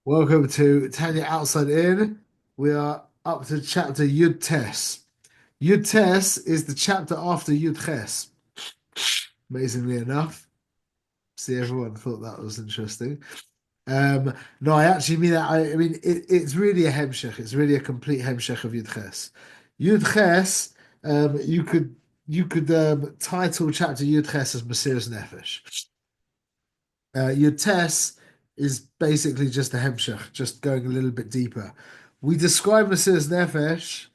Welcome to Tanya Outside In. We are up to chapter Yud Tes. Yud Tes is the chapter after Yud Ches, amazingly enough. See, everyone thought that was interesting. No, I actually mean that. I mean, it's really a hemshech. It's really a complete hemshech of Yud Ches. Yud Ches, you could title chapter Yud Ches as Mesiras Nefesh. Your test is basically just a hemshech, just going a little bit deeper. We describe Mesiras Nefesh,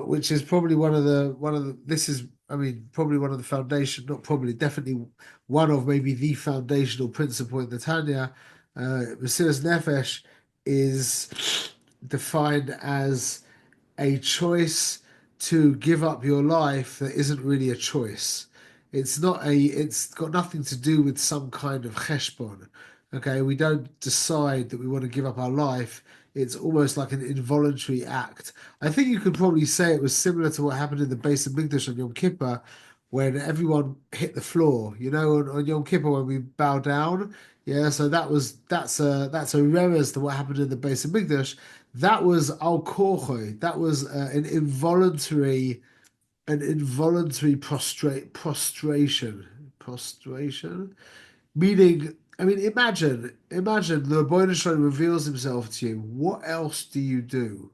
which is probably one of the this is I mean probably one of the foundation, not probably, definitely one of maybe the foundational principle in the Tanya. Mesiras Nefesh is defined as a choice to give up your life that isn't really a choice. It's got nothing to do with some kind of cheshbon. Okay, we don't decide that we want to give up our life. It's almost like an involuntary act. I think you could probably say it was similar to what happened in the Beis Hamikdash on Yom Kippur, when everyone hit the floor. On Yom Kippur when we bow down. Yeah, so that's a remez to what happened in the Beis Hamikdash. That was al korcho. That was an involuntary prostration. Meaning, I mean, imagine the Ribono Shel Olam reveals himself to you. What else do you do?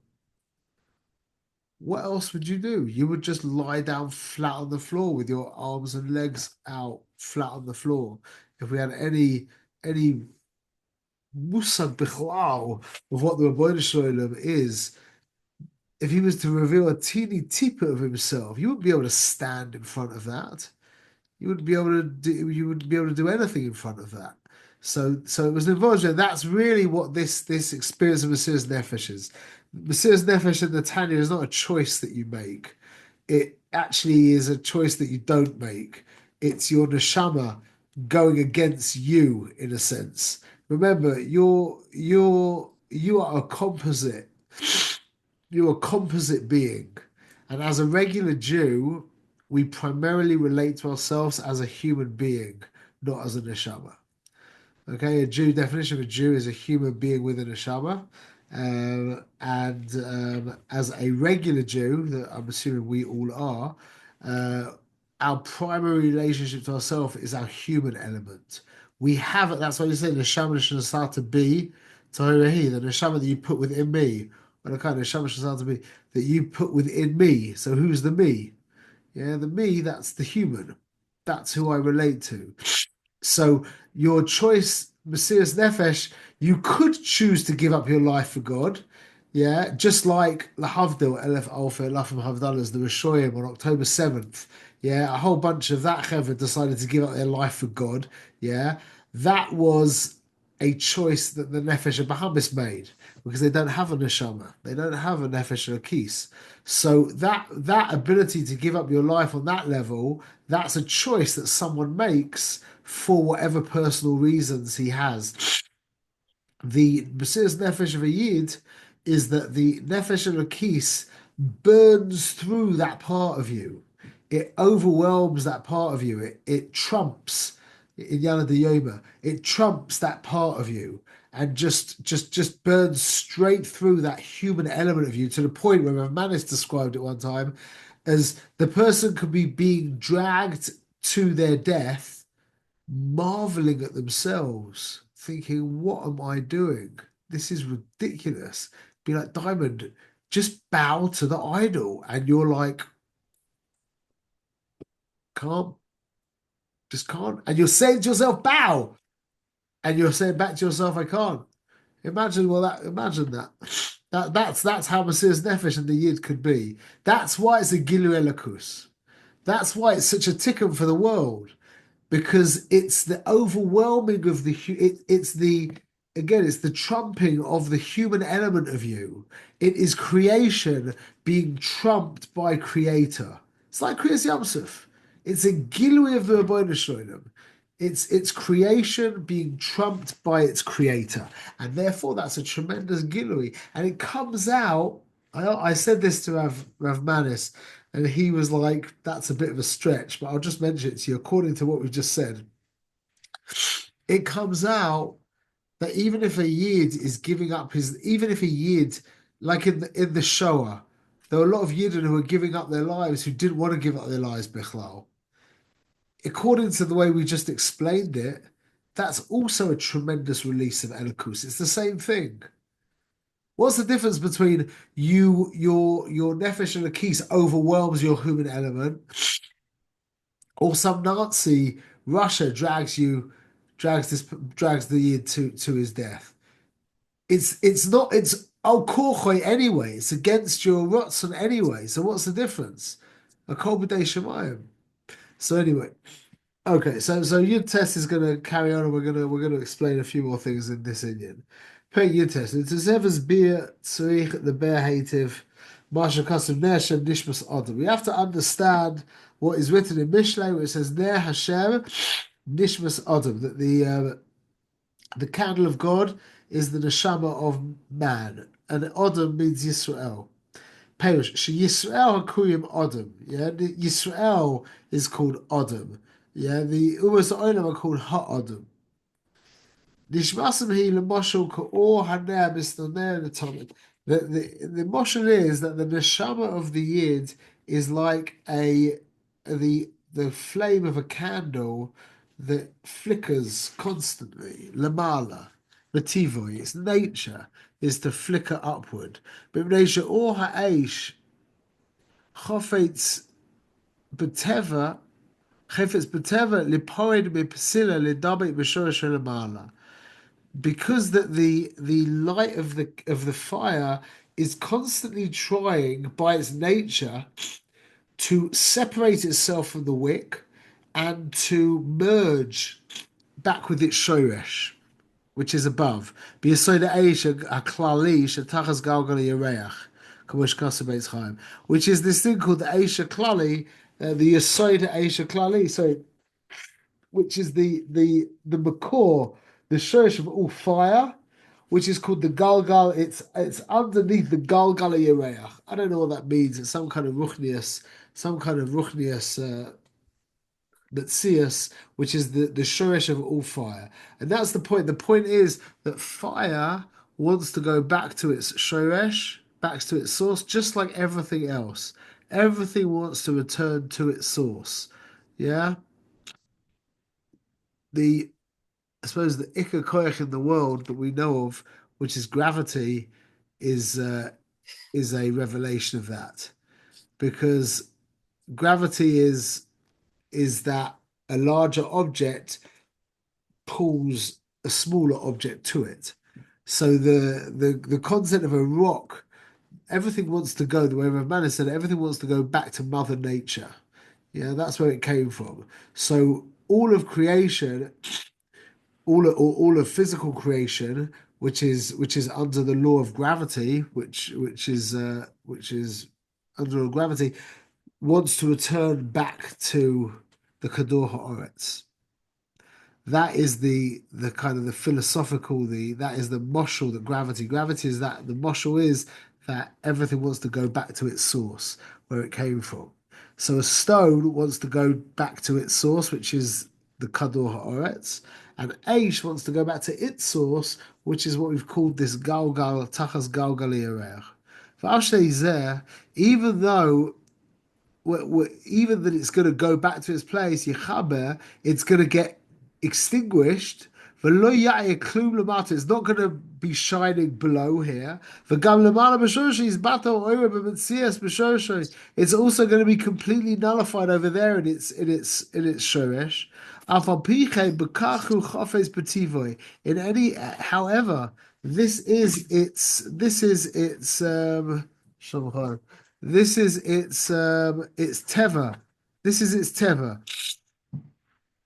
What else would you do? You would just lie down flat on the floor with your arms and legs out flat on the floor. If we had any musag bichlal of what the Ribono Shel Olam is, if he was to reveal a teeny teapot of himself, you wouldn't be able to stand in front of that. You wouldn't be able to do anything in front of that. So it was an involuntary. That's really what this experience of Mesiras Nefesh is. Mesiras Nefesh in the Tanya is not a choice that you make. It actually is a choice that you don't make. It's your neshama going against you in a sense. Remember, you are a composite. You're a composite being. And as a regular Jew, we primarily relate to ourselves as a human being, not as a neshama. Okay, definition of a Jew is a human being with a neshama. And as a regular Jew, that I'm assuming we all are, our primary relationship to ourselves is our human element. We have it. That's why you say neshama shall to be Torahi, the neshama that you put within me, or the kind of neshama shall to be that you put within me. So who's the me? Yeah, the me, that's the human. That's who I relate to. So your choice, Mesiras Nefesh, you could choose to give up your life for God. Yeah, just like Lahavdil, Elef Alpha, Lafim Havdalas, the Rishoyim on October 7th. Yeah, a whole bunch of that Chevra decided to give up their life for God. Yeah, that was a choice that the Nefesh of Bahamis made because they don't have a neshama, they don't have a Nefesh Lakis. So that ability to give up your life on that level, that's a choice that someone makes for whatever personal reasons he has. The Mesiras Nefesh of a Yid is that the Nefesh Elokis burns through that part of you. It overwhelms that part of you. It trumps in Yana de Yoma. It trumps that part of you and just burns straight through that human element of you to the point where Manis described it one time as the person could be being dragged to their death, marveling at themselves, thinking, what am I doing? This is ridiculous. Be like, Diamond, just bow to the idol. And you're like, can't, just can't. And you're saying to yourself, bow. And you're saying back to yourself, I can't. Imagine that. That's how Mesiras Nefesh and the Yid could be. That's why it's a Gilu Elokus. That's why it's such a tikkun for the world, because it's the overwhelming of it's the again, it's the trumping of the human element of you. It is creation being trumped by creator. It's like Kriyas Yamsuf. It's a gilui of the Ribono Shel Olam. It's creation being trumped by its creator, and therefore that's a tremendous gilui. And it comes out. I said this to Rav Manis, and he was like, "That's a bit of a stretch," but I'll just mention it to you. According to what we've just said, it comes out that even if a Yid is giving up his, even if a Yid, like in the Shoah, there were a lot of Yidden who were giving up their lives who didn't want to give up their lives, Bichlal. According to the way we just explained it, that's also a tremendous release of Elikus. It's the same thing. What's the difference between your Nefesh and Lakis overwhelms your human element, or some Nazi Russia drags the Yid to his death? It's not it's al korchoi anyway. It's against your Ratzon anyway. So what's the difference? A kol b'dei shemayim. So anyway, okay. So Yud test is going to carry on, and we're gonna explain a few more things in this Indian. Pay Yud test. It's as ever beer tzrich the bear hative Marsha Kasim Ner Hashem Nishmas Adam. We have to understand what is written in Mishlei, where it says Ner Hashem Nishmas Adam, that the candle of God is the neshama of man, and Adam means Yisrael. Perish. She Yisrael hakuyim Adam. Yeah, the Yisrael is called Adam. Yeah, the Umas Olam are called Ha-Adam. Nishmasim he lemoshel ka'or haneh misnoner l'tomid. The moshel is that the neshama of the yid is like the flame of a candle that flickers constantly. Lamala, lativoy. Its nature is to flicker upward. But nature or ha'esh chofetz b'teva chofetz b'teva lipoid mipsila lidabit b'shorish lamala, because that the light of the fire is constantly trying by its nature to separate itself from the wick and to merge back with its shoresh, which is above. Which is this thing called the Aisha Klali, the Yasoida Aisha Klali. So which is the Makor, the Shurish of all fire, which is called the Galgal. It's underneath the Galgal Yereach. I don't know what that means. It's some kind of Ruchnius Metzius, which is the Shurish of all fire. And that's the point. The point is that fire wants to go back to its Shoresh, back to its source, just like everything else. Everything wants to return to its source. Yeah. The I suppose the Iker Koyach in the world that we know of, which is gravity, is uh, is a revelation of that, because gravity is that a larger object pulls a smaller object to it. So the concept of a rock, everything wants to go, the way Rav said, everything wants to go back to Mother Nature. Yeah, that's where it came from. So all of creation, all of physical creation, which is under the law of gravity, which is under the law of gravity, wants to return back to the Kador Ha'aretz. That is the kind of the philosophical, that is the moshel, that gravity is that the moshel is that everything wants to go back to its source where it came from. So a stone wants to go back to its source, which is the Kador Ha'aretz, and Aish wants to go back to its source, which is what we've called this Galgal Tachas Galgal Yareach. For Ashley there, even though even that it's going to go back to its place, Yechaber, it's going to get extinguished. It's not going to be shining below here. It's also going to be completely nullified over there in its shoresh. However, this is its teva. This is its teva,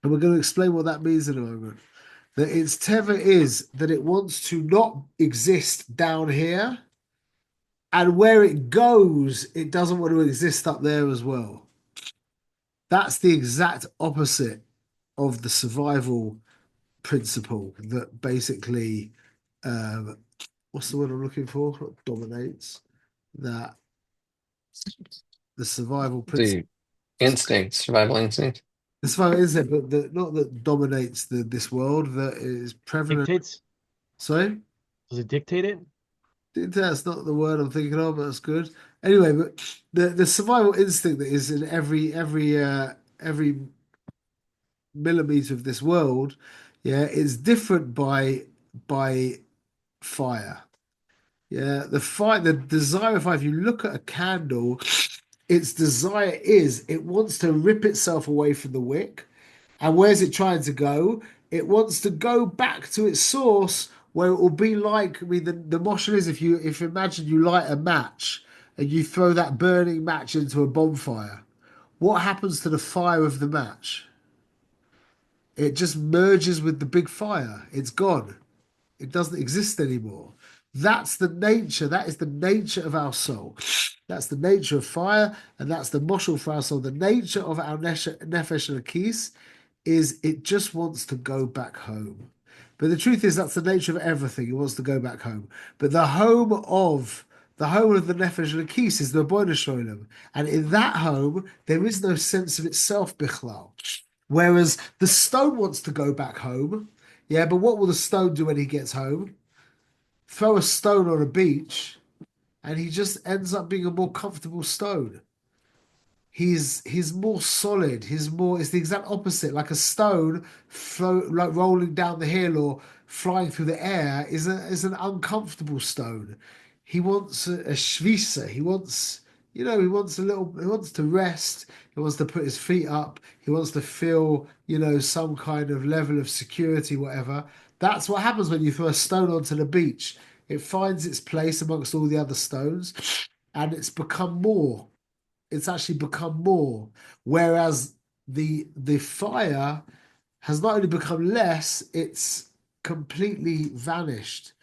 and we're going to explain what that means in a moment. That its teva is that it wants to not exist down here, and where it goes, it doesn't want to exist up there as well. That's the exact opposite of the survival principle that basically, what's the word I'm looking for? Dominates that the survival principle. The instinct, survival instinct. The survival is it, but not that dominates this world, that is prevalent. Dictates. Sorry, Does it dictate it? that's not the word I'm thinking of, but that's good. Anyway, but the survival instinct that is in every millimeter of this world, yeah, is different by fire. Yeah, the desire of fire. If you look at a candle, its desire is it wants to rip itself away from the wick. And where's it trying to go? It wants to go back to its source where it will be like, I mean, the motion is if you imagine you light a match and you throw that burning match into a bonfire, what happens to the fire of the match? It just merges with the big fire. It's gone. It doesn't exist anymore. That's the nature. That is the nature of our soul. That's the nature of fire, and that's the moshel for our soul. The nature of our nefesh lakis is it just wants to go back home. But the truth is that's the nature of everything. It wants to go back home. But the home of the nefesh lakis is the Boina Sholem, and in that home there is no sense of itself bichlal. Whereas the stone wants to go back home. Yeah, but what will the stone do when he gets home? Throw a stone on a beach, and he just ends up being a more comfortable stone. He's more solid. It's the exact opposite. Like a stone like rolling down the hill or flying through the air is an uncomfortable stone. He wants a shvisa. He wants he wants to rest. He wants to put his feet up. He wants to feel, some kind of level of security, whatever. That's what happens when you throw a stone onto the beach. It finds its place amongst all the other stones, and it's actually become more. Whereas the fire has not only become less, it's completely vanished.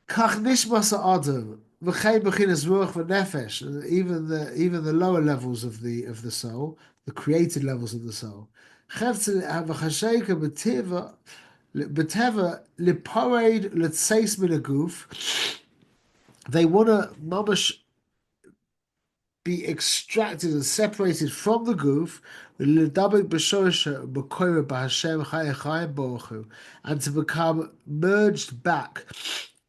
Kach nishmas ha'adam, v'chein b'chinas ruach v'nefesh, even the lower levels of the soul, the created levels of the soul. Cheftzin v'chasheika b'teva liparade l'tseis min aguf. They want to mamash be extracted and separated from the goof, and to become merged back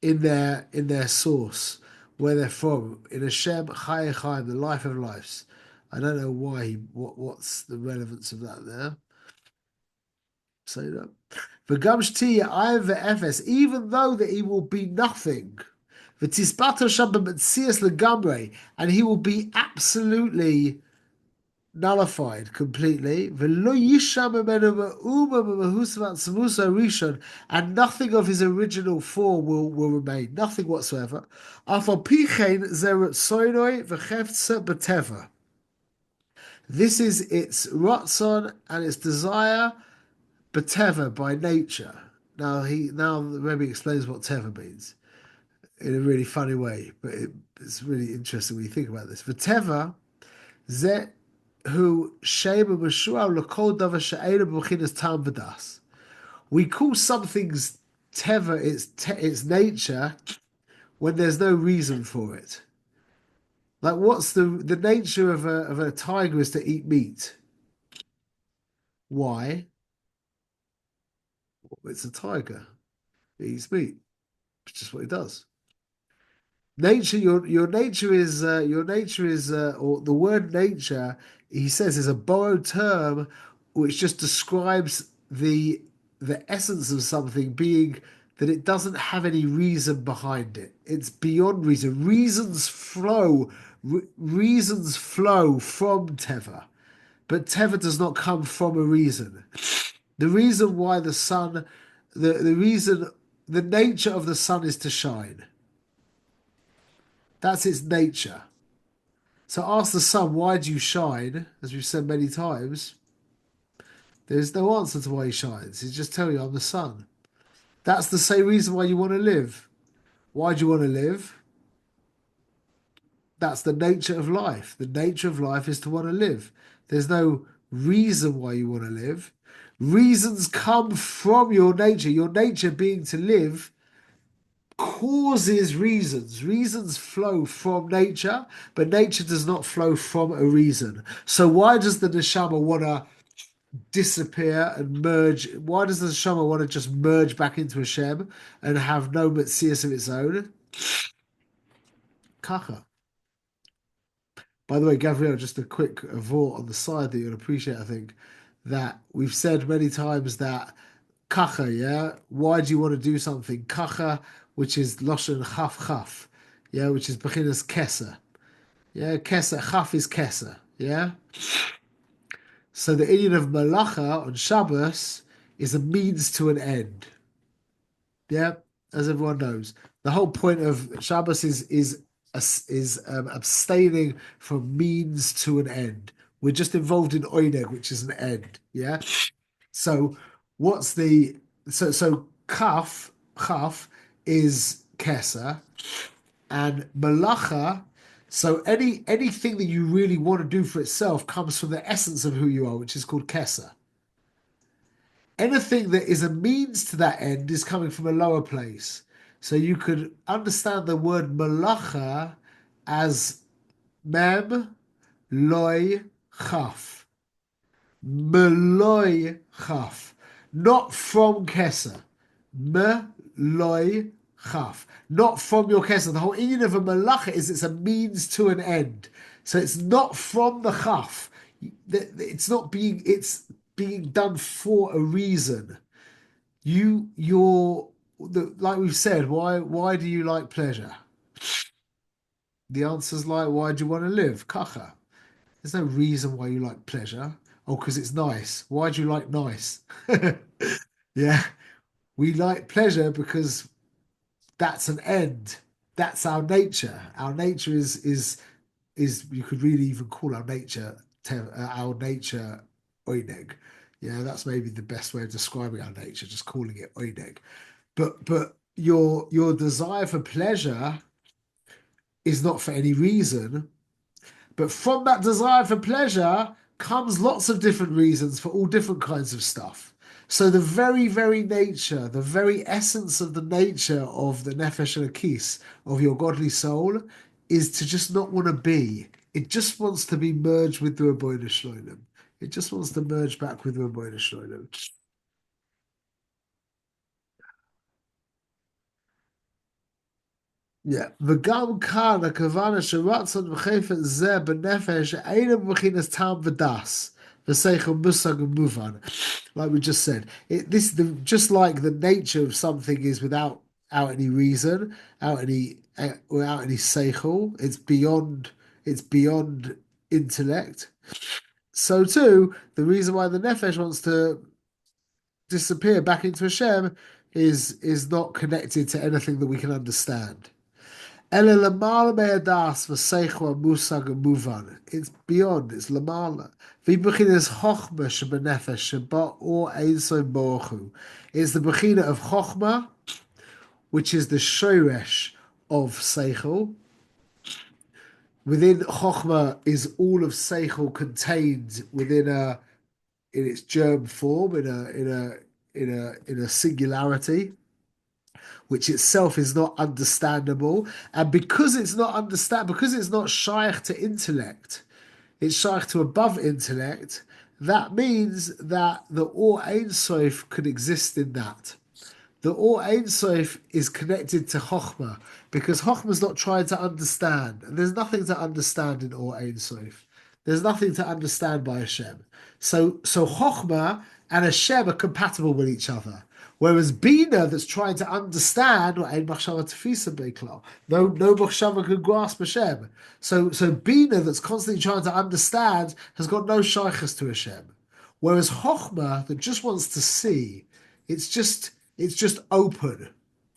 in their source, where they're from, in Hashem Chai Chaim, the life of lives. I don't know what's the relevance of that there. Say that. Even though that he will be nothing. And he will be absolutely nullified completely. And nothing of his original form will remain. Nothing whatsoever. This is its ratzon and its desire, beteva, by nature. Now the Rebbe explains what teva means in a really funny way, but it's really interesting when you think about this. V'teva ze hu shema b'shual l'kol davar she'ena b'chinas tam v'das. We call some things teva its nature when there's no reason for it. Like what's the nature of a tiger is to eat meat. Why? Well, it's a tiger. It eats meat. It's just what it does. Nature, your nature is or the word nature, he says, is a borrowed term which just describes the essence of something being that it doesn't have any reason behind it. It's beyond reason. Reasons flow from Teva, but Teva does not come from a reason. The reason why the sun, the nature of the sun is to shine. That's its nature. So ask the sun, why do you shine? As we've said many times, there's no answer to why he shines. He's just telling you, I'm the sun. That's the same reason why you want to live. Why do you want to live? That's the nature of life. The nature of life is to want to live. There's no reason why you want to live. Reasons come from your nature. Your nature being to live causes reasons. Reasons flow from nature, but nature does not flow from a reason. So why does the neshama want to disappear and merge? Why does the neshama want to just merge back into Hashem and have no metzias of its own? Kacha. By the way, Gabriel, just a quick thought on the side that you'll appreciate, I think, that we've said many times that kacha, yeah? Why do you want to do something? Kacha, which is Loshen chaf chaf, yeah, which is Bechinas Keser. Yeah, Keser, chaf is Keser, yeah? So the Indian of Malacha on Shabbos is a means to an end. Yeah, as everyone knows, the whole point of Shabbos is abstaining from means to an end. We're just involved in oineg, which is an end. Yeah. So what's the so kaf is kesa and malacha. So anything that you really want to do for itself comes from the essence of who you are, which is called kesa. Anything that is a means to that end is coming from a lower place. So you could understand the word malacha as mem loy chaf. Meloy chaf. Not from Kesser. Meloy chaf. Not from your Kesser. The whole meaning of a malacha is it's a means to an end. So it's not from the chaf. It's being done for a reason. Like we've said, why do you like pleasure? The answer's like, why do you want to live? Kacha. There's no reason why you like pleasure. Oh, because it's nice. Why do you like nice? Yeah, we like pleasure because that's an end. That's our nature. Our nature is you could really even call our nature oineg. Yeah, that's maybe the best way of describing our nature, just calling it oineg. But your desire for pleasure is not for any reason. But from that desire for pleasure comes lots of different reasons for all different kinds of stuff. So the very, very nature, the very essence of the nature of the nefesh elokis, of your godly soul, is to just not want to be. It just wants to be merged with the Ribbono Shel Olam. It just wants to merge back with the Ribbono Shel Olam. Yeah, וגם כאן הכוונה שרצון וחפץ זה בנפש אינו מבחינת טעם ודס ושכל מושג ומובן. Like we just said, just like the nature of something is without any reason, without any seichel, it's beyond intellect. So too, the reason why the nefesh wants to disappear back into Hashem is not connected to anything that we can understand. Ele lamala me'adas v'seichel musag muvan. It's beyond. It's lamala. V'bechin is chochma shebenefesh sheba or einsoy bochu. It's the bechina of chochma, which is the shoresh of seichel. Within chochma is all of seichel contained in its germ form in a singularity, which itself is not understandable. And because it's not shaykh to intellect, it's shaykh to above intellect, that means that the Or Ein Sof could exist in that. The Or Ein Sof is connected to Chokhmah because Chokhmah's not trying to understand. There's nothing to understand in Or Ein Sof. There's nothing to understand by Hashem. So Chokhmah and Hashem are compatible with each other. Whereas Bina that's trying to understand, no Machshava can grasp Hashem. So Bina that's constantly trying to understand has got no shaykhs to Hashem. Whereas Chokhmah that just wants to see, it's just open.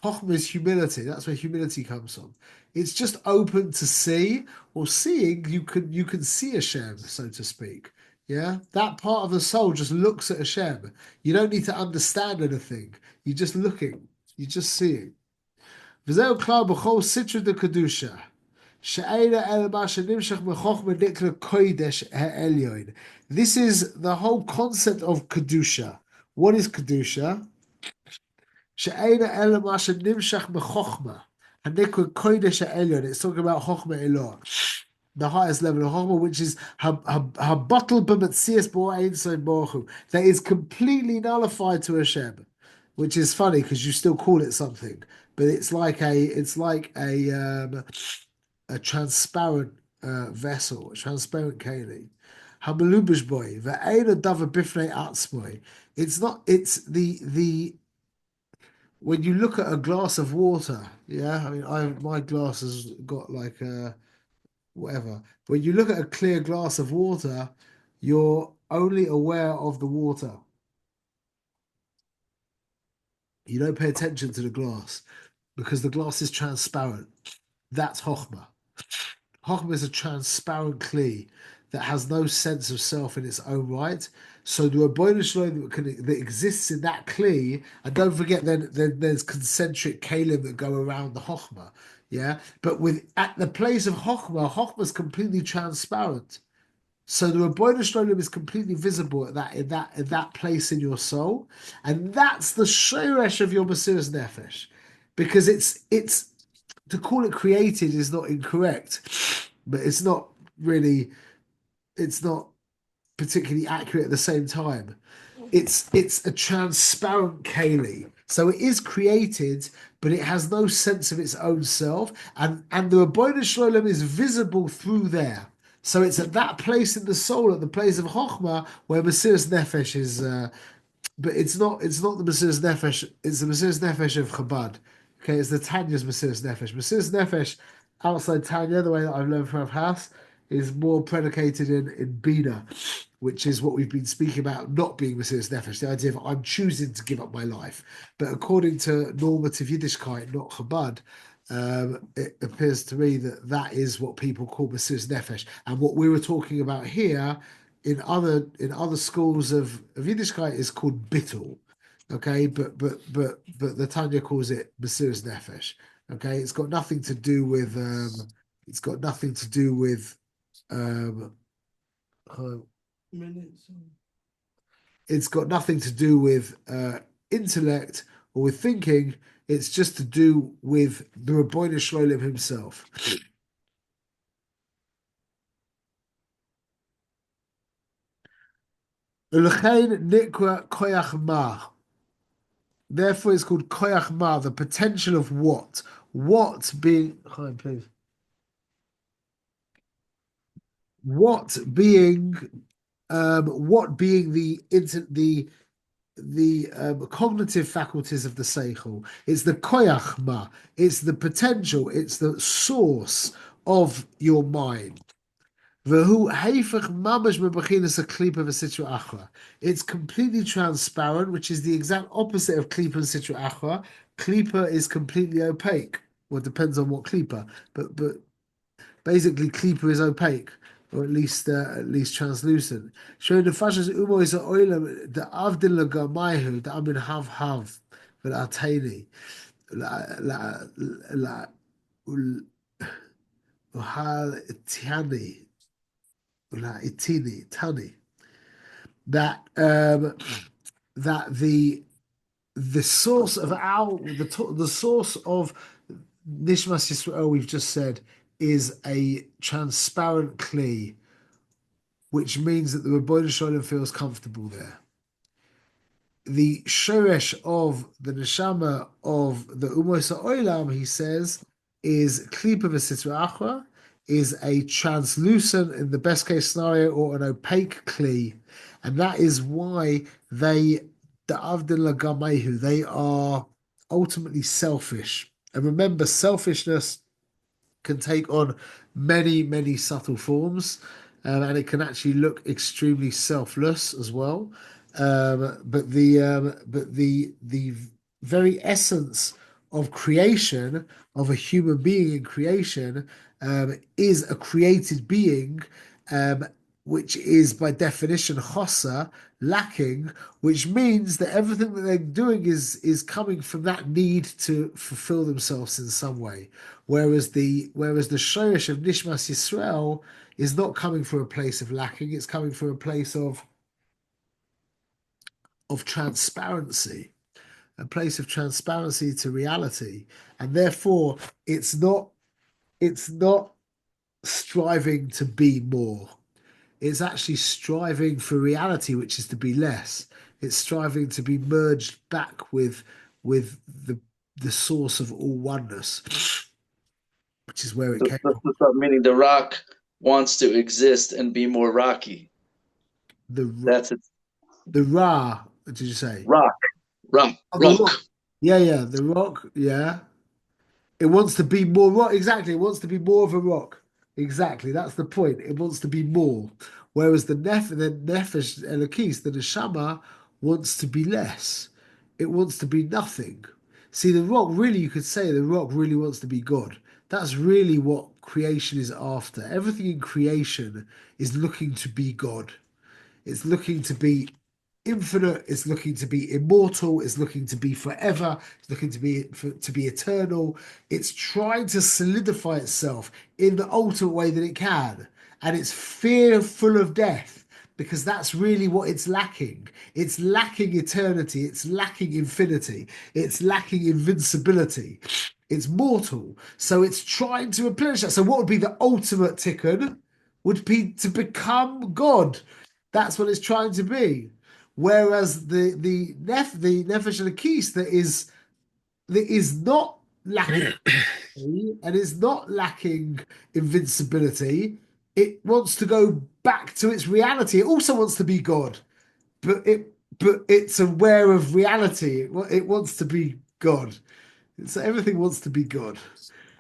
Chokhmah is humility. That's where humility comes from. It's just open to see, or seeing you can see Hashem, so to speak. Yeah, that part of the soul just looks at Hashem. You don't need to understand anything. You're just looking. You're just seeing. וזהו כלל בכל סתר דקדושה, שאין אלא מה שנמשך מחוכמה נקרא קודש העליון. This is the whole concept of kedusha. What is kedusha? שאין אלא מה שנמשך מחוכמה, הנקרא קודש העליון. It's talking about chokhmah elor. the highest level of Chokhmah, which is Habatel b'Metzias Bo Ein Sof Baruch Hu, that is completely nullified to Hashem, which is funny because you still call it something, but it's like a transparent vessel, a transparent keli. Hamalubish boy, ve'ein davar bifnei atzmoi. It's not. It's the when you look at a glass of water. Yeah, I mean, my glass has got like a whatever. When you look at a clear glass of water, you're only aware of the water. You don't pay attention to the glass because the glass is transparent. That's Chokhmah. Chokhmah is a transparent kli that has no sense of self in its own right. So the Ribbono Shel Olam that exists in that kli, and don't forget, then there's concentric kalim that go around the Chokhmah. Yeah, but with at the place of Chokhmah is completely transparent. So the Ribbono Shel Olam is completely visible at that place in your soul, and that's the shoresh of your Mesiras Nefesh, because it's to call it created is not incorrect, but it's not particularly accurate at the same time. It's a transparent keli. So it is created, but it has no sense of its own self. And the Ribbono Shel Olam is visible through there. So it's at that place in the soul, at the place of Chokhmah, where Mesiras Nefesh is but it's not the Mesiras Nefesh, it's the Mesiras Nefesh of Chabad. Okay, it's the Tanya's Mesiras Nefesh. Mesiras Nefesh outside Tanya, the way that I've learned from Rav House, is more predicated in Bina, which is what we've been speaking about not being Mesiras Nefesh, the idea of I'm choosing to give up my life. But according to normative Yiddishkeit, not Chabad, it appears to me that that is what people call Mesiras Nefesh. And what we were talking about here in other schools of Yiddishkeit is called bittul. Okay, but the Tanya calls it Mesiras Nefesh. Okay, it's got nothing to do with um uh, it's got nothing to do with intellect or with thinking. It's just to do with the Ribbono Shel Olam himself. Ulechein nikra koyach ma. Therefore, it's called koyach ma, the potential of what? What being, Chaim, please. What being, what being the cognitive faculties of the seichel. It's the koyach ma. It's the potential. It's the source of your mind. V'hu heifach mamash mebechinas a klipa v'sitra achra. It's completely transparent, which is the exact opposite of klipa and sitra achra. Klipa is completely opaque. Well, it depends on what klipa, but basically klipa is opaque, or at least translucent. Showing the fashas umo is a oilam the avdin lagamayhu the amin hav v'atayni la uhal tiani la itini tani that that the source of the source of Nishmas Yisrael we've just said is a transparent kli, which means that the Ribbono Shel Olam feels comfortable there. The shoresh of the neshama of the Umos Ha'olam, he says, is klipa v'sitra achra, is a translucent, in the best case scenario, or an opaque kli, and that is why the avdin lagamehu, they are ultimately selfish. And remember, selfishness can take on many, many subtle forms, and it can actually look extremely selfless as well. But the very essence of creation of a human being in creation is a created being, um, which is by definition chosa, lacking, which means that everything that they're doing is coming from that need to fulfill themselves in some way. Whereas the shorish of Nishmas Yisrael is not coming from a place of lacking, it's coming from a place of transparency, a place of transparency to reality. And therefore it's not striving to be more. It's actually striving for reality, which is to be less. It's striving to be merged back with the source of all oneness, which is where it came That's from. what's up, meaning the rock wants to exist and be more rocky. The That's it. the Ra, what did you say? Rock, rock, Oh, the rock. rock. Yeah, yeah, the rock. Yeah, it wants to be more rock. Exactly, it wants to be more of a rock. Exactly, that's the point. It wants to be more. Whereas the Nefesh Elokis, the Neshama, wants to be less. It wants to be nothing. See, the rock really, you could say the rock really wants to be God. That's really what creation is after. Everything in creation is looking to be God. It's looking to be infinite. It's looking to be immortal. It's looking to be forever. It's looking to be eternal. It's trying to solidify itself in the ultimate way that it can, and it's fearful of death because that's really what it's lacking. It's lacking eternity. It's lacking infinity. It's lacking invincibility. It's mortal. So it's trying to replenish that. So what would be the ultimate tikkun? Would be to become God. That's what it's trying to be. Whereas the Nefesh Elokis that is not lacking and is not lacking invincibility, it wants to go back to its reality. It also wants to be God, but it's aware of reality. It wants to be God. So everything wants to be God.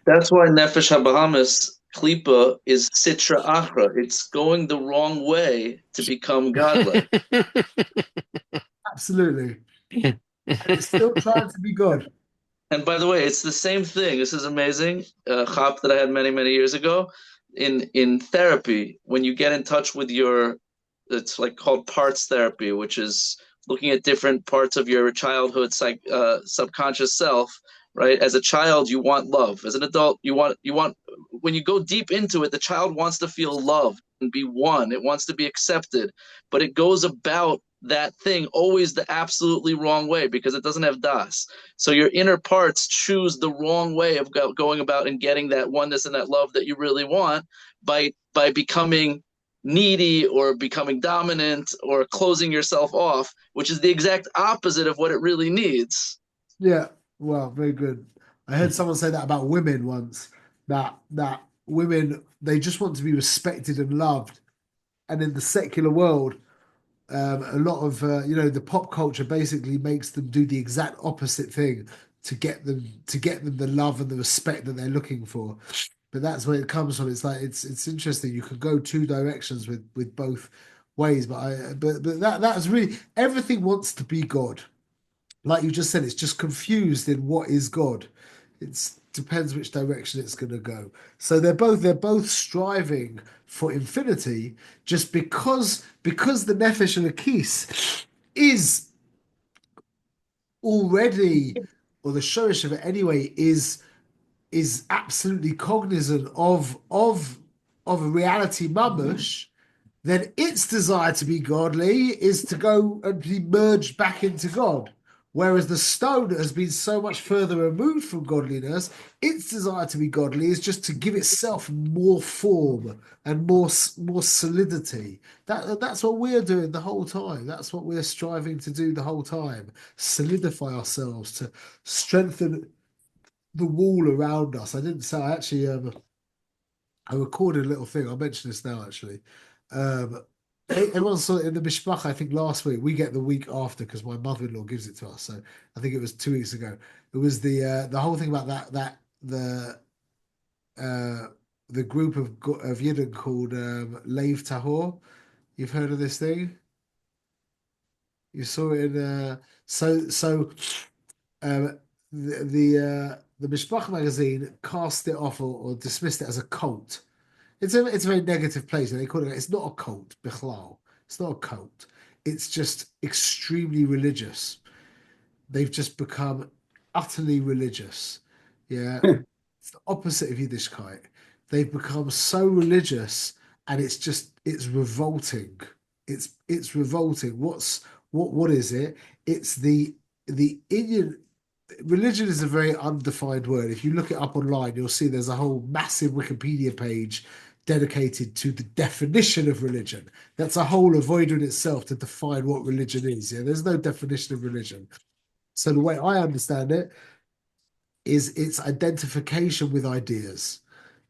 That's why Nefesh HaBahamis Klipa is Sitra Achra. It's going the wrong way to become godlike. Absolutely. And it's still trying to be God. And by the way, it's the same thing. This is amazing. Chap that I had many, many years ago in therapy, when you get in touch with your, it's like called parts therapy, which is looking at different parts of your childhood subconscious self, right? As a child, you want love. As an adult, you want when you go deep into it, the child wants to feel loved and be one. It wants to be accepted, but it goes about that thing always the absolutely wrong way because it doesn't have das. So your inner parts choose the wrong way of going about and getting that oneness and that love that you really want by becoming needy or becoming dominant or closing yourself off, which is the exact opposite of what it really needs. Yeah, well, very good. I heard someone say that about women once, that women they just want to be respected and loved, and in the secular world, a lot of the pop culture basically makes them do the exact opposite thing to get them the love and the respect that they're looking for. But that's where it comes from. It's like it's interesting. You could go two directions with both ways, but that's really everything wants to be God like you just said, it's just confused in what is God. It depends which direction it's going to go. So they're both striving for infinity, just because the Nefesh Elokis is already, or the Shorish of it anyway, is absolutely cognizant of a reality mamush, then its desire to be godly is to go and be merged back into God. Whereas the stone has been so much further removed from godliness, its desire to be godly is just to give itself more form and more solidity. That's what we're doing the whole time. That's what we're striving to do the whole time. Solidify ourselves to strengthen the wall around us. I didn't say I actually I recorded a little thing. I'll mention this now actually. Um, Everyone saw it in the Mishpach, I think last week. We get the week after because my mother-in-law gives it to us. So I think it was 2 weeks ago. It was the whole thing about that uh the group of Yidden called Lev Tahor. You've heard of this thing? You saw it in so the Mishpach magazine cast it off or dismissed it as a cult. It's a very negative place, and they call it. It's not a cult, Bichlal. It's not a cult. It's just extremely religious. They've just become utterly religious. Yeah, it's the opposite of Yiddishkeit. They've become so religious, and it's revolting. It's revolting. What is it? It's the Indian religion is a very undefined word. If you look it up online, you'll see there's a whole massive Wikipedia page dedicated to the definition of religion. That's a whole avoider in itself to define what religion is. Yeah, there's no definition of religion. So the way I understand it is its identification with ideas.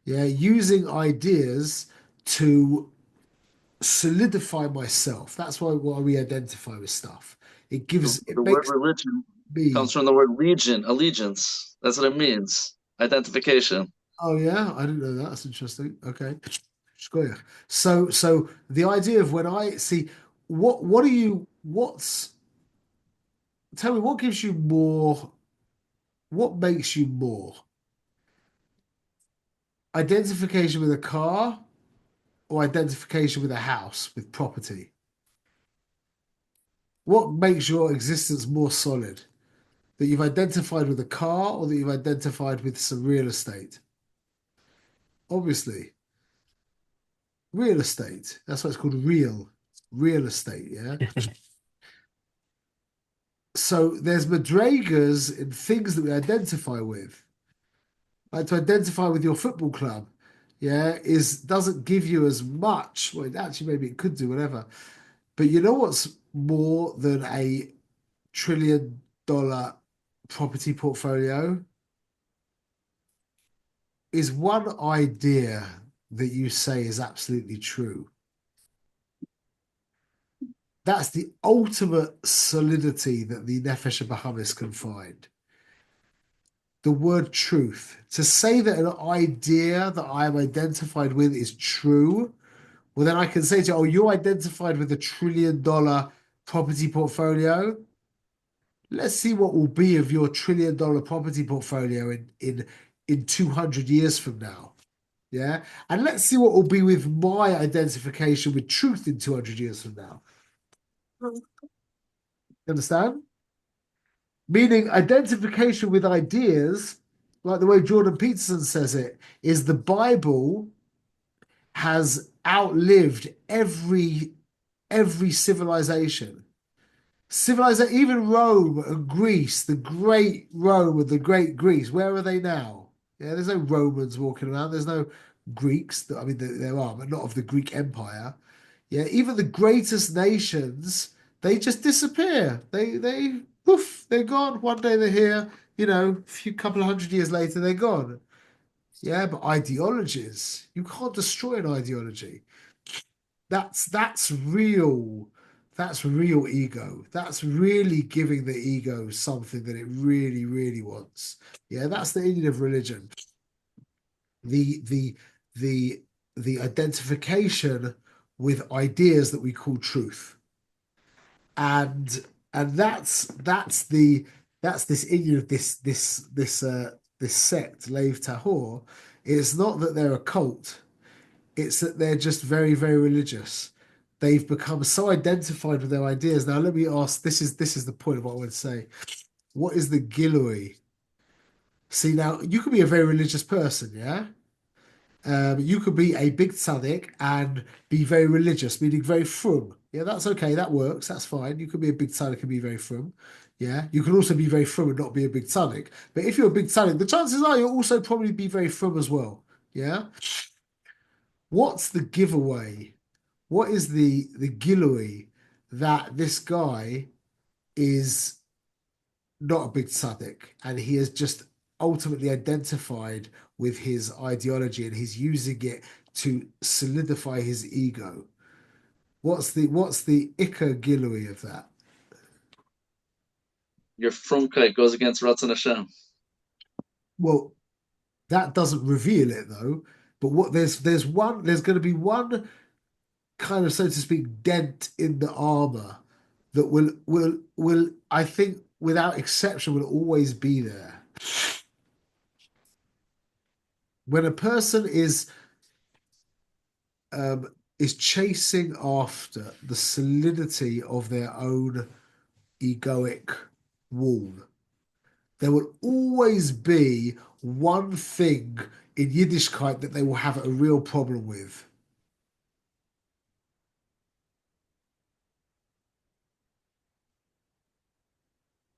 Yeah, using ideas to solidify myself. That's why we identify with stuff. It The word makes religion me. comes from the word legion, allegiance. That's what it means. Identification. Oh yeah, I didn't know that. That's interesting. Okay. Square. So the idea of when I see what are you what's tell me what gives you more, what makes you more identification with a car or identification with a house, with property? What makes your existence more solid? That you've identified with a car or that you've identified with some real estate? Obviously, real estate. That's why it's called real estate, yeah? So there's madrigas in things that we identify with. Like to identify with your football club, yeah, is doesn't give you as much. Well, actually, maybe it could do whatever. But you know what's more than $1 trillion property portfolio is one idea that you say is absolutely true. That's the ultimate solidity that the Nefesh Bahamis can find. The word truth. To say that an idea that I am identified with is true, well, then I can say to you, oh, you're identified with $1 trillion property portfolio. Let's see what will be of your $1 trillion property portfolio in 200 years from now. Yeah. And let's see what will be with my identification with truth in 200 years from now. You understand? Meaning identification with ideas, like the way Jordan Peterson says it, is the Bible has outlived every civilization. Civilization, even Rome and Greece, the great Rome and the great Greece, where are they now? Yeah, there's no Romans walking around. There's no Greeks. I mean, there are, but not of the Greek Empire. Yeah, even the greatest nations, they just disappear. They poof, they're gone. One day they're here. A few couple of 100 years later, they're gone. Yeah, but ideologies, you can't destroy an ideology. That's real. That's real ego. That's really giving the ego something that it really, really wants. Yeah, that's the Indian of religion. The the the the identification with ideas that we call truth. And that's this Indian of this sect, Lev Tahor. It's not that they're a cult. It's that they're just very, very religious. They've become so identified with their ideas. Now, let me ask, this is the point of what I would say. What is the Gilui? See, now you could be a very religious person, yeah? You could be a big tzaddik and be very religious, meaning very frum. Yeah, that's okay. That works. That's fine. You could be a big tzaddik and be very frum. Yeah, you can also be very frum and not be a big tzaddik. But if you're a big tzaddik, the chances are you'll also probably be very frum as well. Yeah. What's the giveaway? What is the gilui that this guy is not a big tzaddik and he has just ultimately identified with his ideology and he's using it to solidify his ego? What's the ikka gilui of that? Your frumkeit goes against Ratzon Hashem. Well, that doesn't reveal it though. But there's going to be one kind of, so to speak, dent in the armor that will I think without exception will always be there. When a person is chasing after the solidity of their own egoic wall, there will always be one thing in Yiddishkeit that they will have a real problem with.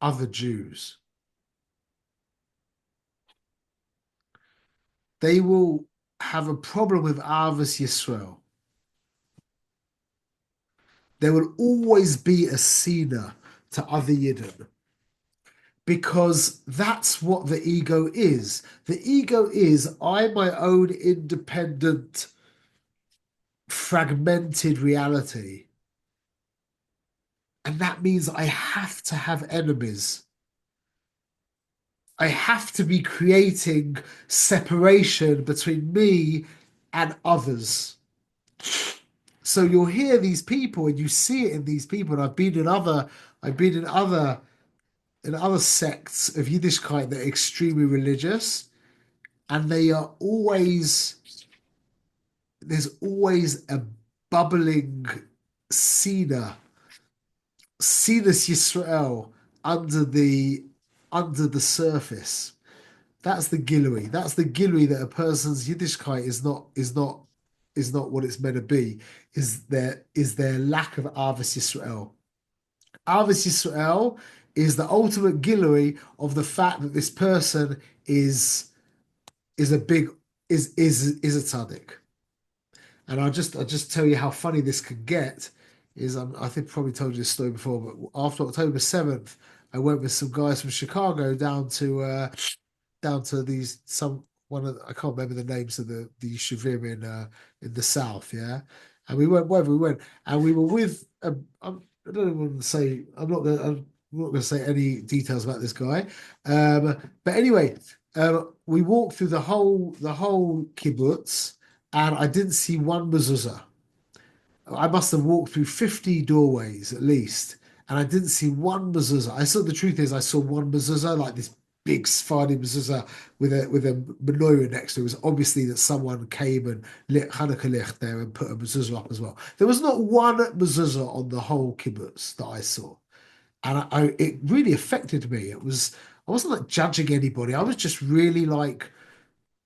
Other Jews. They will have a problem with Ahavas Yisrael. There will always be a sina to other Yidden because that's what the ego is. The ego is I'm my own independent, fragmented reality. And that means I have to have enemies. I have to be creating separation between me and others. So you'll hear these people and you see it in these people. And I've been in other sects of Yiddishkeit that are extremely religious, and there's always a bubbling Sinus Yisrael under the surface. That's the Gilui. That's the Gilui that a person's Yiddishkeit is not what it's meant to be. Is their lack of Ahavas Yisrael. Ahavas Yisrael is the ultimate Gilui of the fact that this person is a big is a tzaddik. And I'll just tell you how funny this could get. I think I probably told you this story before, but after October 7th, I went with some guys from Chicago down to these I can't remember the names of the yeshuvim in the south, yeah. And we went wherever we went, and we were with I don't even want to say I'm not going to say any details about this guy, but anyway, we walked through the whole kibbutz, and I didn't see one mezuzah. I must have walked through 50 doorways at least, and I didn't see one mezuzah. The truth is, I saw one mezuzah, like this big Sephardi mezuzah with a menorah next to it. It was obviously that someone came and lit Hanukkah licht there and put a mezuzah up as well. There was not one mezuzah on the whole kibbutz that I saw, and it really affected me. I wasn't like judging anybody. I was just really like.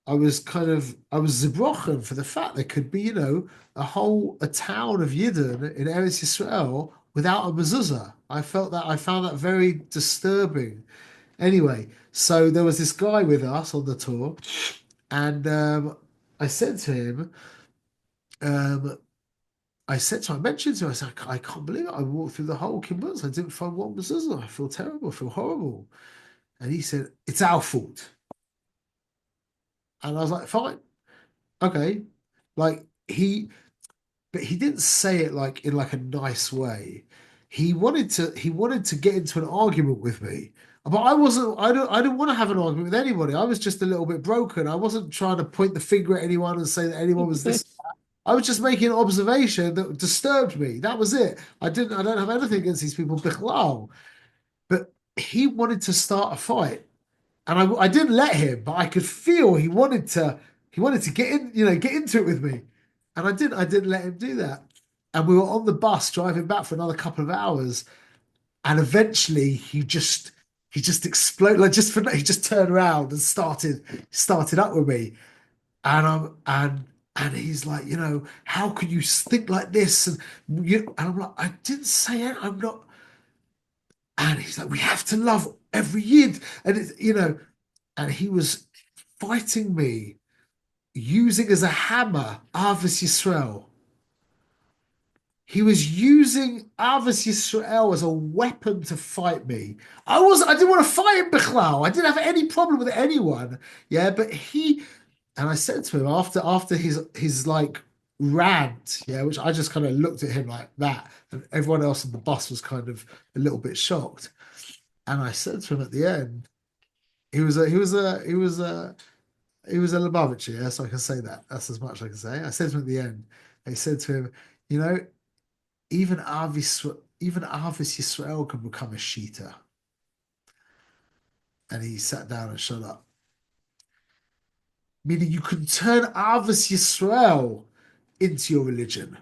I was zibrochen for the fact there could be, a town of Yidden in Eretz Yisrael without a mezuzah. I found that very disturbing. Anyway, so there was this guy with us on the tour, and I said to him, I mentioned to him, I said, I can't believe it. I walked through the whole kibbutz. I didn't find one mezuzah. I feel terrible. I feel horrible. And he said, it's our fault. And I was like, fine, okay. But he didn't say it like in like a nice way. He wanted to get into an argument with me. But I didn't want to have an argument with anybody. I was just a little bit broken. I wasn't trying to point the finger at anyone and say that anyone was this. I was just making an observation that disturbed me. That was it. I don't have anything against these people, bichlal. But he wanted to start a fight. And I didn't let him, but I could feel he wanted to get into it with me. And I didn't let him do that. And we were on the bus driving back for another couple of hours. And eventually he just exploded, he just turned around and started up with me. And he's like, how can you think like this? And I'm like, I didn't say it, I'm not. And he's like, we have to love every Yid. And and he was fighting me using as a hammer Ahavas Yisrael. He was using Ahavas Yisrael as a weapon to fight me. I didn't want to fight him, bichlal. I didn't have any problem with anyone. Yeah, but and I said to him after his like rant, yeah, which I just kind of looked at him like that, and everyone else on the bus was kind of a little bit shocked. And I said to him at the end, he was a Lubavitcher, yeah, so I can say that. That's as much I can say. I said to him at the end, I said to him, even Ahavas Yisrael can become a shita. And he sat down and shut up. Meaning you can turn Ahavas Yisrael into your religion.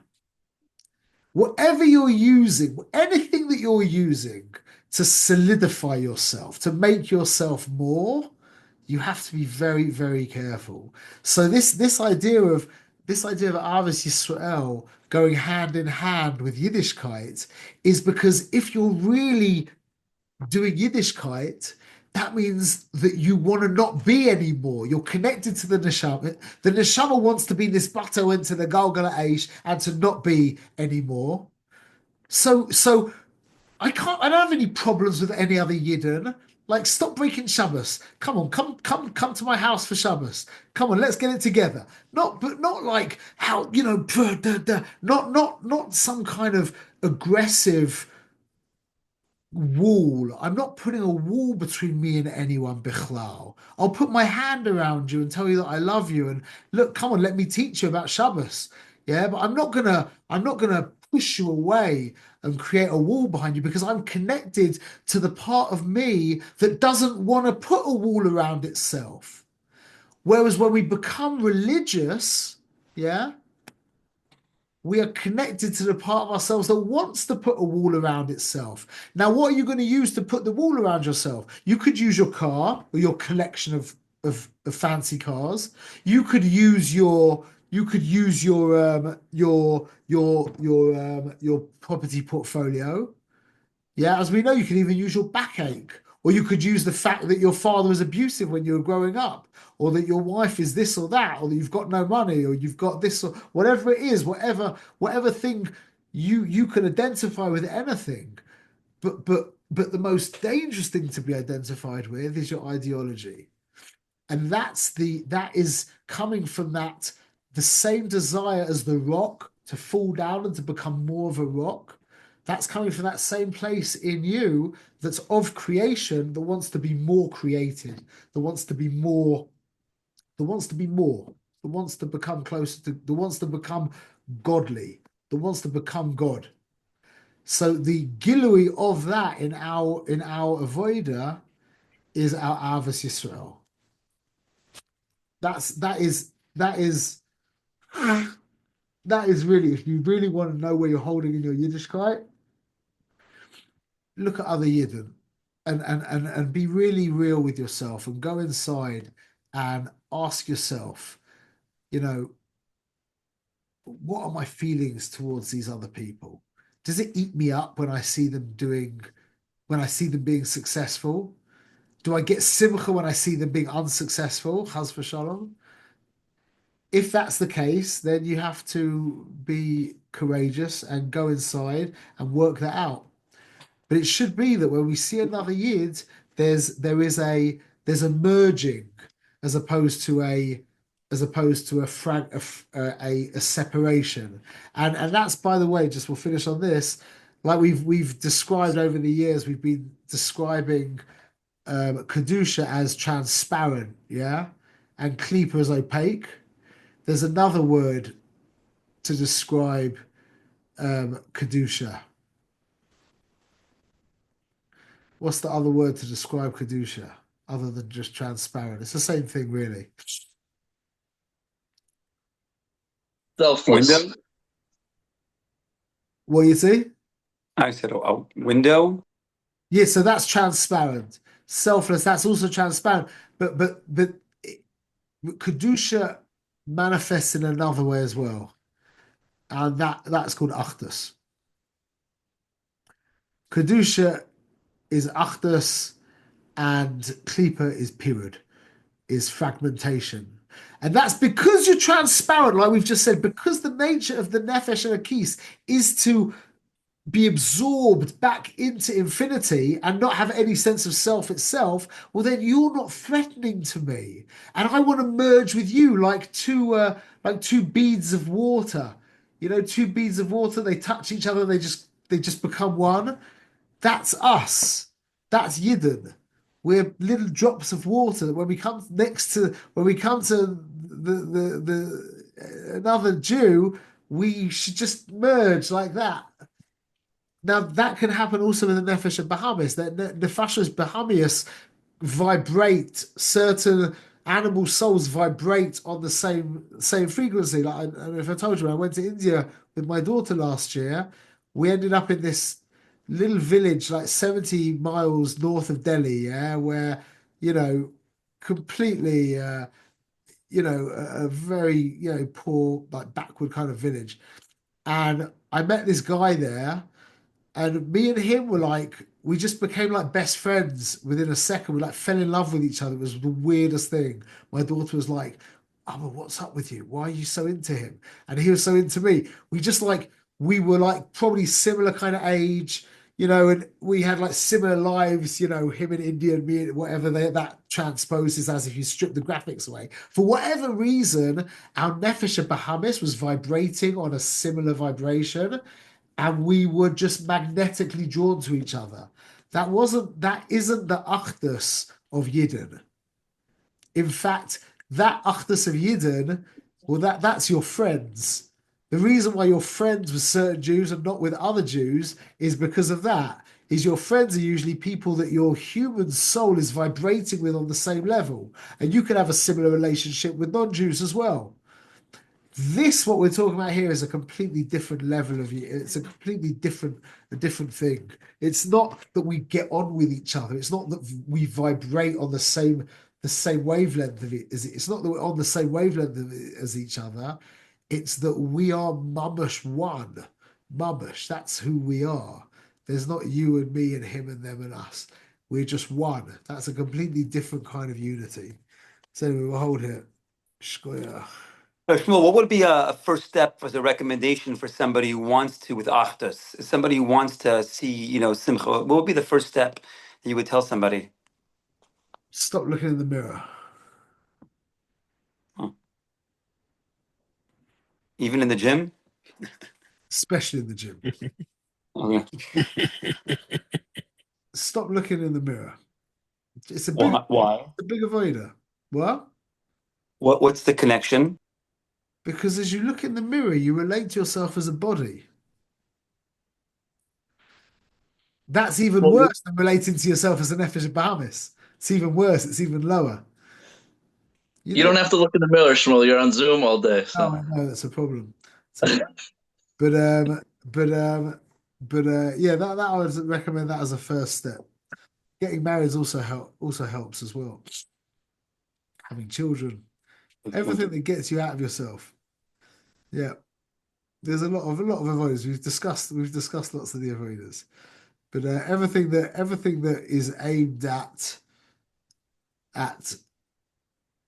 Whatever you're using, anything that you're using to solidify yourself, to make yourself more, you have to be very, very careful. So this idea of Ahavas Yisrael going hand in hand with Yiddishkeit is because if you're really doing Yiddishkeit, that means that you want to not be anymore. You're connected to the neshama. The neshama wants to be this bato into the Galgala Aish and to not be anymore. So I don't have any problems with any other Yidden. Like, stop breaking Shabbos. Come on, come to my house for Shabbos. Come on, let's get it together. But not like how, not some kind of aggressive wall. I'm not putting a wall between me and anyone, Bichlal. I'll put my hand around you and tell you that I love you. And look, come on, let me teach you about Shabbos. Yeah, but I'm not gonna push you away and create a wall behind you because I'm connected to the part of me that doesn't want to put a wall around itself. Whereas when we become religious, yeah, we are connected to the part of ourselves that wants to put a wall around itself. Now, what are you going to use to put the wall around yourself? You could use your car or your collection of fancy cars. You could use your property portfolio. Yeah, as we know, you can even use your backache, or you could use the fact that your father was abusive when you were growing up, or that your wife is this or that, or that you've got no money, or you've got this, or whatever it is, whatever thing you can identify with anything. But the most dangerous thing to be identified with is your ideology. And that is coming from the same desire as the rock to fall down and to become more of a rock. That's coming from that same place in you that's of creation that wants to be more created, that wants to be more, that wants to be more, that wants to become closer to, that wants to become godly, that wants to become God. So the gilui of that in our avoda is our Avos Yisrael. That is that is really, if you really want to know where you're holding in your Yiddishkeit, look at other Yidden and be really real with yourself and go inside and ask yourself, you know, what are my feelings towards these other people? Does it eat me up when I see them being successful? Do I get simcha when I see them being unsuccessful? Chas v'shalom. If that's the case, then you have to be courageous and go inside and work that out. But it should be that when we see another Yid, there's a merging as opposed to a separation. And that's, by the way, just we'll finish on this. Like we've described over the years, we've been describing Kedusha as transparent, yeah, and Klipa as opaque. There's another word to describe Kedusha. What's the other word to describe Kedusha other than just transparent? It's the same thing, really. Selfless. Window? What you see? I said a window. Yeah, so that's transparent. Selfless, that's also transparent. But Kedusha manifests in another way as well. And that's called Achdus. Kedusha is Achdus and Klipa is Pirud, is fragmentation. And that's because you're transparent, like we've just said, because the nature of the Nefesh and Akis is to be absorbed back into infinity and not have any sense of self itself, well, then you're not threatening to me. And I want to merge with you like two beads of water. You know, two beads of water, they touch each other, they just become one. That's us. That's Yidden. We're little drops of water that when we come to another Jew, we should just merge like that. Now that can happen also with the Nefesh and Bahamis. That Nefashos Bahamias vibrate, certain animal souls vibrate on the same frequency. Like, if I told you, I went to India with my daughter last year. We ended up in this little village like 70 miles north of Delhi, yeah, where, completely, a very, poor, like backward kind of village. And I met this guy there, and me and him we just became like best friends within a second. We like fell in love with each other. It was the weirdest thing. My daughter was like, "Oh, well, what's up with you? Why are you so into him?" And he was so into me. We just like we were like probably similar kind of age, and we had like similar lives, him in India and me, whatever that transposes as if you strip the graphics away. For whatever reason, our Nefesh Bahamis was vibrating on a similar vibration, and we were just magnetically drawn to each other. That isn't the Achdus of Yidden. In fact, that Achdus of Yidden, well, that's your friends. The reason why you're friends with certain Jews and not with other Jews is because of that. Is your friends are usually people that your human soul is vibrating with on the same level. And you can have a similar relationship with non-Jews as well. What we're talking about here is a completely different level of you. It's a completely different thing. It's not that we get on with each other. It's not that we vibrate on the same wavelength of it. It's not that we're on the same wavelength as each other. It's that we are mamash one. Mamash, that's who we are. There's not you and me and him and them and us. We're just one. That's a completely different kind of unity. So anyway, we'll hold here. Shkoyach. Shmuel, what would be a first step as a recommendation for somebody who wants to with Achdus? Somebody who wants to see, Simcha. What would be the first step that you would tell somebody? Stop looking in the mirror. Huh. Even in the gym? Especially in the gym. Okay. Stop looking in the mirror. It's a Why? big avoider. What? What's the connection? Because as you look in the mirror, you relate to yourself as a body. That's even Well, worse than relating to yourself as an Nefesh Bahamis. It's even worse. It's even lower. You don't have to look in the mirror, Shmuel. You're on Zoom all day. Oh, So I know that's a problem. But yeah, that I would recommend that as a first step. Getting married also helps as well. Having children, everything that gets you out of yourself. Yeah, there's a lot of avoiders. We've discussed lots of the avoiders, but everything that is aimed at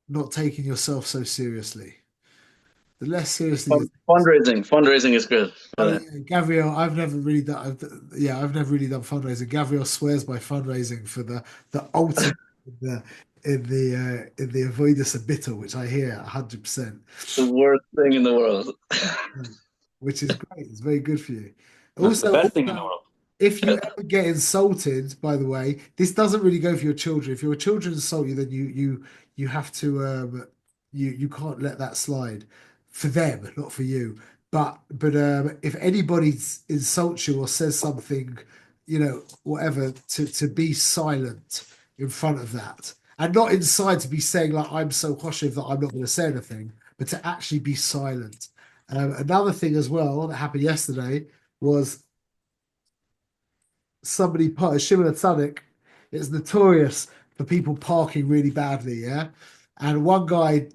not taking yourself so seriously. The less seriously you fundraising is good. Gavriel, I've never really done fundraising. Gavriel swears by fundraising for the ultimate in the avoidus habita, which I hear 100%. The worst thing in the world. Which is great. It's very good for you. That's the best thing in the world. If you ever get insulted, by the way, this doesn't really go for your children. If your children insult you, then you have to you can't let that slide for them, not for you. But if anybody insults you or says something, whatever, to be silent in front of that, and not inside to be saying like I'm so hoshiv that I'm not going to say anything, but to actually be silent. Another thing as well that happened yesterday was somebody parked Shimon Tzadik. It's notorious for people parking really badly, yeah. And one guy, I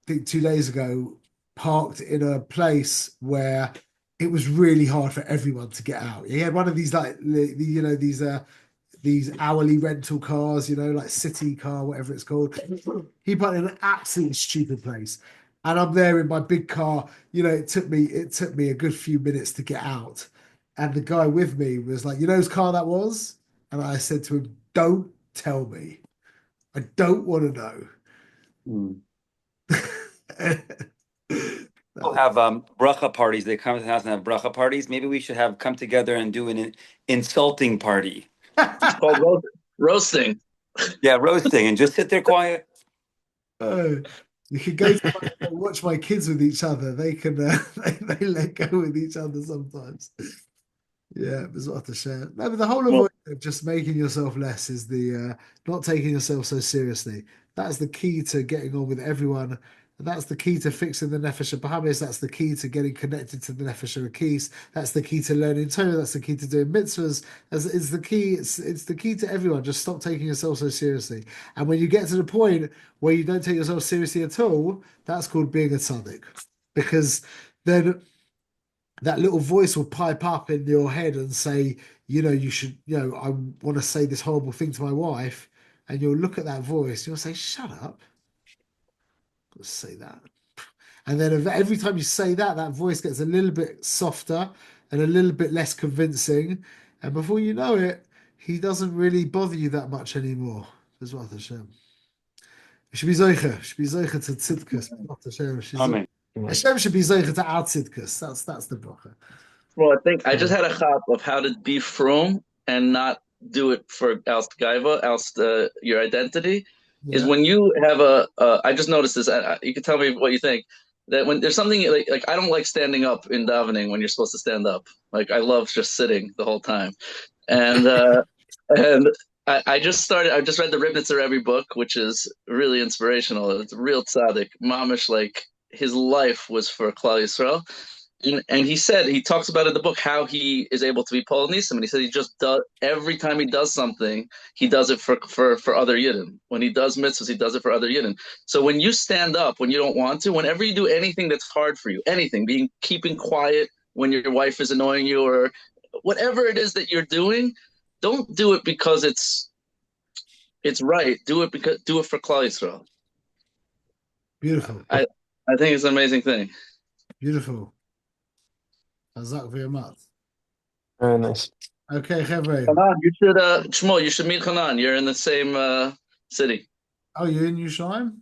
think 2 days ago, parked in a place where it was really hard for everyone to get out. He had one of these like these hourly rental cars, like city car, whatever it's called. He parked in an absolutely stupid place. And I'm there in my big car. It took me a good few minutes to get out. And the guy with me was like, whose car that was? And I said to him, don't tell me. I don't want to know. People have bracha parties. They come to the house and have bracha parties. Maybe we should have come together and do an insulting party. It's called roasting. Yeah, roasting, and just sit there quiet. You can go to watch my kids with each other. They can they let go with each other sometimes. Yeah, there's a lot to share. No, but the whole of just making yourself less is the not taking yourself so seriously. That's the key to getting on with everyone. That's the key to fixing the Nefesh Bahamis. That's the key to getting connected to the Nefesh Rakis. That's the key to learning Torah. That's the key to doing mitzvahs. It's the key. It's the key to everyone. Just stop taking yourself so seriously. And when you get to the point where you don't take yourself seriously at all, that's called being a tzaddik. Because then that little voice will pipe up in your head and say, you should, I want to say this horrible thing to my wife, and you'll look at that voice, you'll say, shut up, let's say that. And then every time you say that, that voice gets a little bit softer and a little bit less convincing. And before you know it, he doesn't really bother you that much anymore. Bezrat Hashem. Should be Zoicha. Should be Zoicha to Tzidkus. Amen. Hashem should be Zoicha to our Tzidkus. That's the bracha. Well, I think I just had a chap of how to be from and not do it for else gaiva, else your identity. Is Yeah. when you have I just noticed this. You can tell me what you think. That when there's something like I don't like standing up in davening when you're supposed to stand up. Like I love just sitting the whole time, and and I just read the Ribnitzer Rebbe book, which is really inspirational. It's a real tzaddik, mamish. Like his life was for Klal Yisrael. And he talks about in the book how he is able to be Paul Nisim, and he said he just does every time he does something, he does it for other Yidden. When he does mitzvahs, he does it for other Yidden. So when you stand up when you don't want to, whenever you do anything that's hard for you, anything, keeping quiet when your wife is annoying you or whatever it is that you're doing, don't do it because it's right. Do it for Klal Yisrael. Beautiful. I think it's an amazing thing. Beautiful. Chazak v'yamat. Very nice. Okay, Chevre. Hanan, you should Shmuel, you should meet Hanan. You're in the same city. Oh, you're in Yerushalayim?